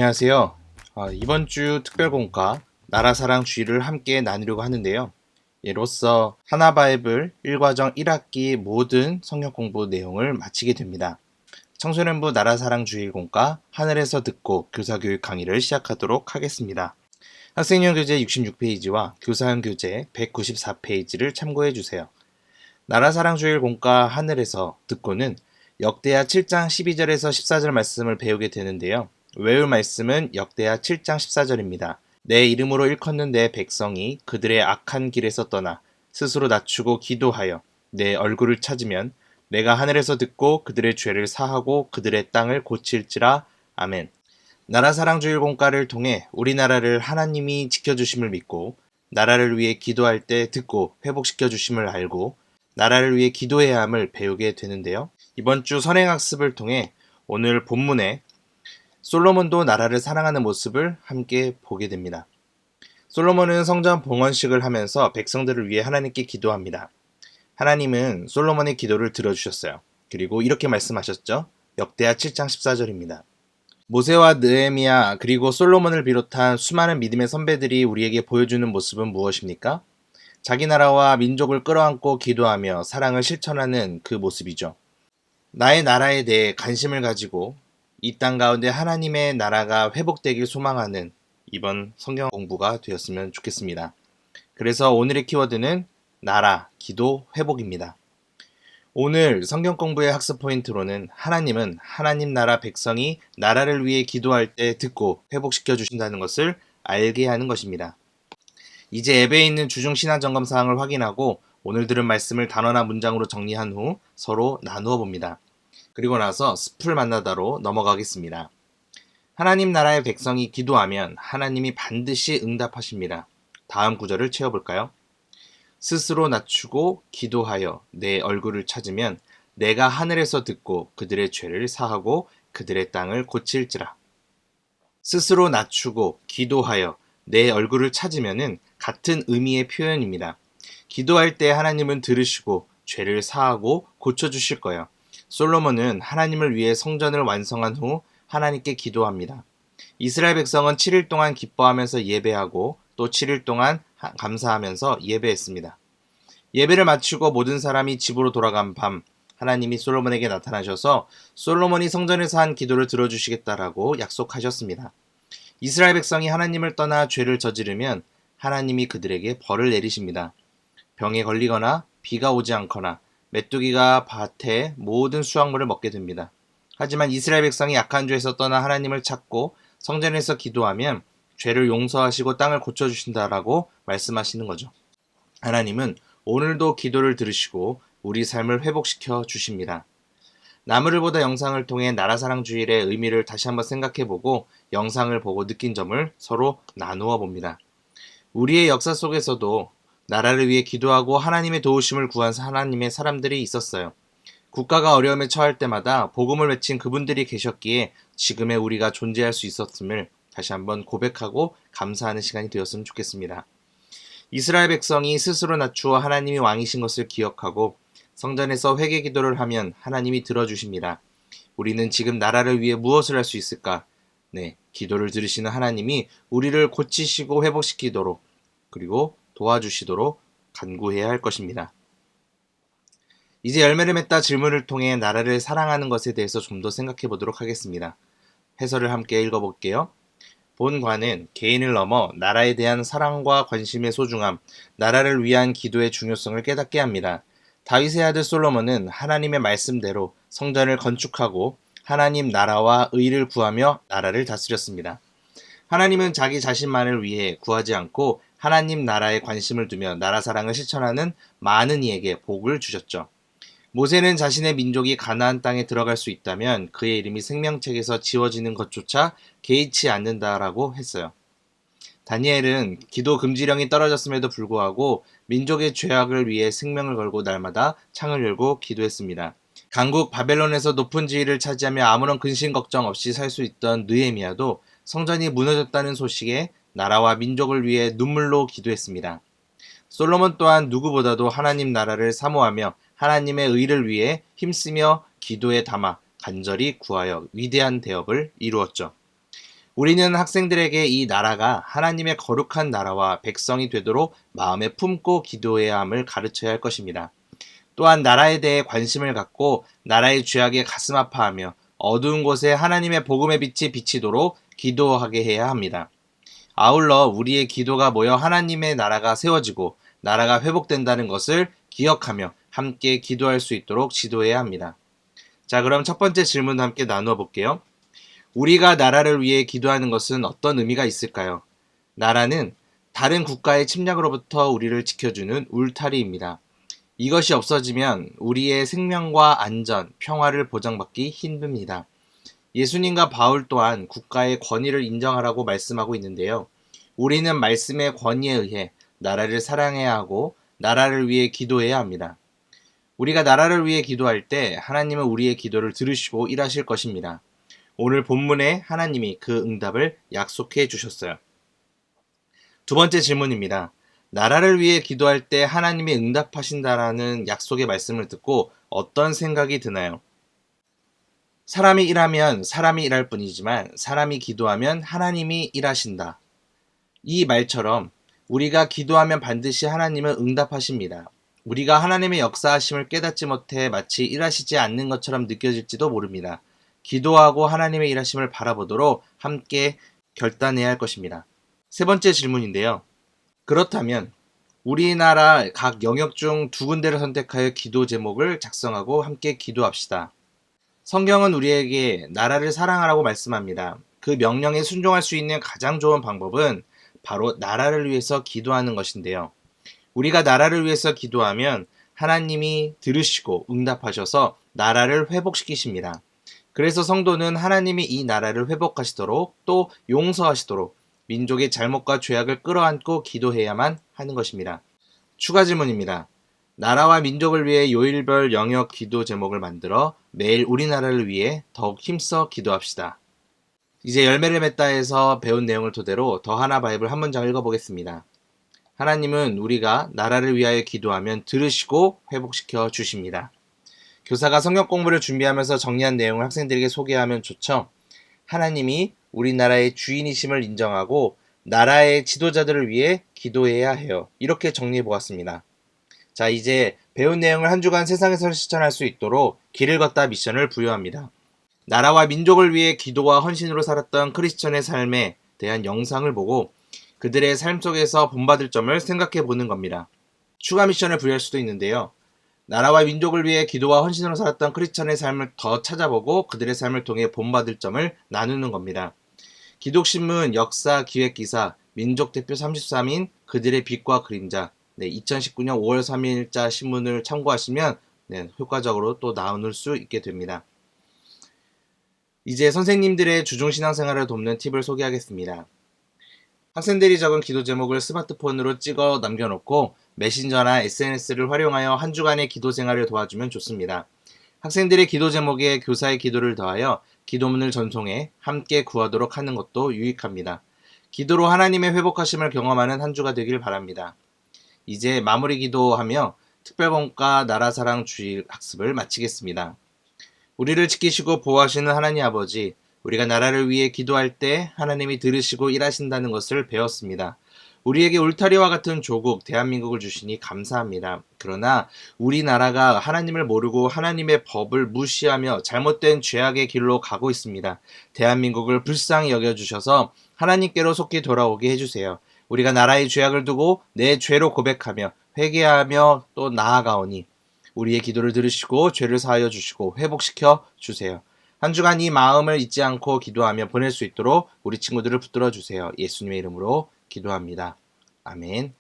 안녕하세요. 이번 주 특별공과 나라사랑주의를 함께 나누려고 하는데요. 이로써 하나바이블 1과정 1학기 모든 성경 공부 내용을 마치게 됩니다. 청소년부 나라사랑주의 공과 하늘에서 듣고 교사교육 강의를 시작하도록 하겠습니다. 학생용 교재 66페이지와 교사용 교재 194페이지를 참고해 주세요. 나라사랑주의 공과 하늘에서 듣고는 역대하 7장 12절에서 14절 말씀을 배우게 되는데요. 외울 말씀은 역대하 7장 14절입니다. 내 이름으로 일컫는 내 백성이 그들의 악한 길에서 떠나 스스로 낮추고 기도하여 내 얼굴을 찾으면 내가 하늘에서 듣고 그들의 죄를 사하고 그들의 땅을 고칠지라. 아멘. 나라사랑주일 공과를 통해 우리나라를 하나님이 지켜주심을 믿고 나라를 위해 기도할 때 듣고 회복시켜 주심을 알고 나라를 위해 기도해야 함을 배우게 되는데요. 이번 주 선행학습을 통해 오늘 본문에 솔로몬도 나라를 사랑하는 모습을 함께 보게 됩니다. 솔로몬은 성전 봉헌식을 하면서 백성들을 위해 하나님께 기도합니다. 하나님은 솔로몬의 기도를 들어주셨어요. 그리고 이렇게 말씀하셨죠. 역대하 7장 14절입니다. 모세와 느헤미야 그리고 솔로몬을 비롯한 수많은 믿음의 선배들이 우리에게 보여주는 모습은 무엇입니까? 자기 나라와 민족을 끌어안고 기도하며 사랑을 실천하는 그 모습이죠. 나의 나라에 대해 관심을 가지고 이 땅 가운데 하나님의 나라가 회복되길 소망하는 이번 성경 공부가 되었으면 좋겠습니다. 그래서 오늘의 키워드는 나라, 기도, 회복입니다. 오늘 성경 공부의 학습 포인트로는 하나님은 하나님 나라 백성이 나라를 위해 기도할 때 듣고 회복시켜 주신다는 것을 알게 하는 것입니다. 이제 앱에 있는 주중 신앙 점검 사항을 확인하고 오늘 들은 말씀을 단어나 문장으로 정리한 후 서로 나누어 봅니다. 그리고 나서 숲을 만나다로 넘어가겠습니다. 하나님 나라의 백성이 기도하면 하나님이 반드시 응답하십니다. 다음 구절을 채워볼까요? 스스로 낮추고 기도하여 내 얼굴을 찾으면 내가 하늘에서 듣고 그들의 죄를 사하고 그들의 땅을 고칠지라. 스스로 낮추고 기도하여 내 얼굴을 찾으면은 같은 의미의 표현입니다. 기도할 때 하나님은 들으시고 죄를 사하고 고쳐주실 거예요. 솔로몬은 하나님을 위해 성전을 완성한 후 하나님께 기도합니다. 이스라엘 백성은 7일 동안 기뻐하면서 예배하고 또 7일 동안 감사하면서 예배했습니다. 예배를 마치고 모든 사람이 집으로 돌아간 밤 하나님이 솔로몬에게 나타나셔서 솔로몬이 성전에서 한 기도를 들어주시겠다라고 약속하셨습니다. 이스라엘 백성이 하나님을 떠나 죄를 저지르면 하나님이 그들에게 벌을 내리십니다. 병에 걸리거나 비가 오지 않거나 메뚜기가 밭의 모든 수확물을 먹게 됩니다. 하지만 이스라엘 백성이 악한 죄에서 떠나 하나님을 찾고 성전에서 기도하면 죄를 용서하시고 땅을 고쳐주신다라고 말씀하시는 거죠. 하나님은 오늘도 기도를 들으시고 우리 삶을 회복시켜 주십니다. 나무를 보다 영상을 통해 나라사랑주일의 의미를 다시 한번 생각해보고 영상을 보고 느낀 점을 서로 나누어 봅니다. 우리의 역사 속에서도 나라를 위해 기도하고 하나님의 도우심을 구한 하나님의 사람들이 있었어요. 국가가 어려움에 처할 때마다 복음을 외친 그분들이 계셨기에 지금의 우리가 존재할 수 있었음을 다시 한번 고백하고 감사하는 시간이 되었으면 좋겠습니다. 이스라엘 백성이 스스로 낮추어 하나님이 왕이신 것을 기억하고 성전에서 회개 기도를 하면 하나님이 들어주십니다. 우리는 지금 나라를 위해 무엇을 할 수 있을까? 기도를 들으시는 하나님이 우리를 고치시고 회복시키도록 그리고 도와주시도록 간구해야 할 것입니다. 이제 열매를 맺다 질문을 통해 나라를 사랑하는 것에 대해서 좀 더 생각해 보도록 하겠습니다. 해설을 함께 읽어볼게요. 본관은 개인을 넘어 나라에 대한 사랑과 관심의 소중함, 나라를 위한 기도의 중요성을 깨닫게 합니다. 다윗의 아들 솔로몬은 하나님의 말씀대로 성전을 건축하고 하나님 나라와 의를 구하며 나라를 다스렸습니다. 하나님은 자기 자신만을 위해 구하지 않고 하나님 나라에 관심을 두며 나라 사랑을 실천하는 많은 이에게 복을 주셨죠. 모세는 자신의 민족이 가나안 땅에 들어갈 수 있다면 그의 이름이 생명책에서 지워지는 것조차 개의치 않는다라고 했어요. 다니엘은 기도 금지령이 떨어졌음에도 불구하고 민족의 죄악을 위해 생명을 걸고 날마다 창을 열고 기도했습니다. 강국 바벨론에서 높은 지위를 차지하며 아무런 근심 걱정 없이 살 수 있던 느헤미야도 성전이 무너졌다는 소식에 나라와 민족을 위해 눈물로 기도했습니다. 솔로몬 또한 누구보다도 하나님 나라를 사모하며 하나님의 의를 위해 힘쓰며 기도에 담아 간절히 구하여 위대한 대업을 이루었죠. 우리는 학생들에게 이 나라가 하나님의 거룩한 나라와 백성이 되도록 마음에 품고 기도해야 함을 가르쳐야 할 것입니다. 또한 나라에 대해 관심을 갖고 나라의 죄악에 가슴 아파하며 어두운 곳에 하나님의 복음의 빛이 비치도록 기도하게 해야 합니다. 아울러 우리의 기도가 모여 하나님의 나라가 세워지고 나라가 회복된다는 것을 기억하며 함께 기도할 수 있도록 지도해야 합니다. 자, 그럼 첫 번째 질문 함께 나누어 볼게요. 우리가 나라를 위해 기도하는 것은 어떤 의미가 있을까요? 나라는 다른 국가의 침략으로부터 우리를 지켜주는 울타리입니다. 이것이 없어지면 우리의 생명과 안전, 평화를 보장받기 힘듭니다. 예수님과 바울 또한 국가의 권위를 인정하라고 말씀하고 있는데요. 우리는 말씀의 권위에 의해 나라를 사랑해야 하고 나라를 위해 기도해야 합니다. 우리가 나라를 위해 기도할 때 하나님은 우리의 기도를 들으시고 일하실 것입니다. 오늘 본문에 하나님이 그 응답을 약속해 주셨어요. 두 번째 질문입니다. 나라를 위해 기도할 때 하나님이 응답하신다라는 약속의 말씀을 듣고 어떤 생각이 드나요? 사람이 일하면 사람이 일할 뿐이지만 사람이 기도하면 하나님이 일하신다. 이 말처럼 우리가 기도하면 반드시 하나님은 응답하십니다. 우리가 하나님의 역사하심을 깨닫지 못해 마치 일하시지 않는 것처럼 느껴질지도 모릅니다. 기도하고 하나님의 일하심을 바라보도록 함께 결단해야 할 것입니다. 세 번째 질문인데요. 그렇다면 우리나라 각 영역 중 두 군데를 선택하여 기도 제목을 작성하고 함께 기도합시다. 성경은 우리에게 나라를 사랑하라고 말씀합니다. 그 명령에 순종할 수 있는 가장 좋은 방법은 바로 나라를 위해서 기도하는 것인데요. 우리가 나라를 위해서 기도하면 하나님이 들으시고 응답하셔서 나라를 회복시키십니다. 그래서 성도는 하나님이 이 나라를 회복하시도록 또 용서하시도록 민족의 잘못과 죄악을 끌어안고 기도해야만 하는 것입니다. 추가 질문입니다. 나라와 민족을 위해 요일별 영역 기도 제목을 만들어 매일 우리나라를 위해 더욱 힘써 기도합시다. 이제 열매를 맺다에서 배운 내용을 토대로 더 하나 바이블 한 문장 읽어보겠습니다. 하나님은 우리가 나라를 위하여 기도하면 들으시고 회복시켜 주십니다. 교사가 성경 공부를 준비하면서 정리한 내용을 학생들에게 소개하면 좋죠. 하나님이 우리나라의 주인이심을 인정하고 나라의 지도자들을 위해 기도해야 해요. 이렇게 정리해 보았습니다. 자, 이제 배운 내용을 한 주간 세상에서 실천할 수 있도록 길을 걷다 미션을 부여합니다. 나라와 민족을 위해 기도와 헌신으로 살았던 크리스천의 삶에 대한 영상을 보고 그들의 삶 속에서 본받을 점을 생각해 보는 겁니다. 추가 미션을 부여할 수도 있는데요. 나라와 민족을 위해 기도와 헌신으로 살았던 크리스천의 삶을 더 찾아보고 그들의 삶을 통해 본받을 점을 나누는 겁니다. 기독신문 역사 기획기사 민족대표 33인 그들의 빛과 그림자 2019년 5월 3일자 신문을 참고하시면 효과적으로 또 나눌 수 있게 됩니다. 이제 선생님들의 주중신앙생활을 돕는 팁을 소개하겠습니다. 학생들이 적은 기도 제목을 스마트폰으로 찍어 남겨놓고 메신저나 SNS를 활용하여 한 주간의 기도 생활을 도와주면 좋습니다. 학생들의 기도 제목에 교사의 기도를 더하여 기도문을 전송해 함께 구하도록 하는 것도 유익합니다. 기도로 하나님의 회복하심을 경험하는 한 주가 되길 바랍니다. 이제 마무리 기도하며 특별본과 나라사랑 주일 학습을 마치겠습니다. 우리를 지키시고 보호하시는 하나님 아버지, 우리가 나라를 위해 기도할 때 하나님이 들으시고 일하신다는 것을 배웠습니다. 우리에게 울타리와 같은 조국, 대한민국을 주시니 감사합니다. 그러나 우리나라가 하나님을 모르고 하나님의 법을 무시하며 잘못된 죄악의 길로 가고 있습니다. 대한민국을 불쌍히 여겨주셔서 하나님께로 속히 돌아오게 해주세요. 우리가 나라의 죄악을 두고 내 죄로 고백하며 회개하며 또 나아가오니 우리의 기도를 들으시고 죄를 사하여 주시고 회복시켜 주세요. 한 주간 이 마음을 잊지 않고 기도하며 보낼 수 있도록 우리 친구들을 붙들어 주세요. 예수님의 이름으로 기도합니다. 아멘.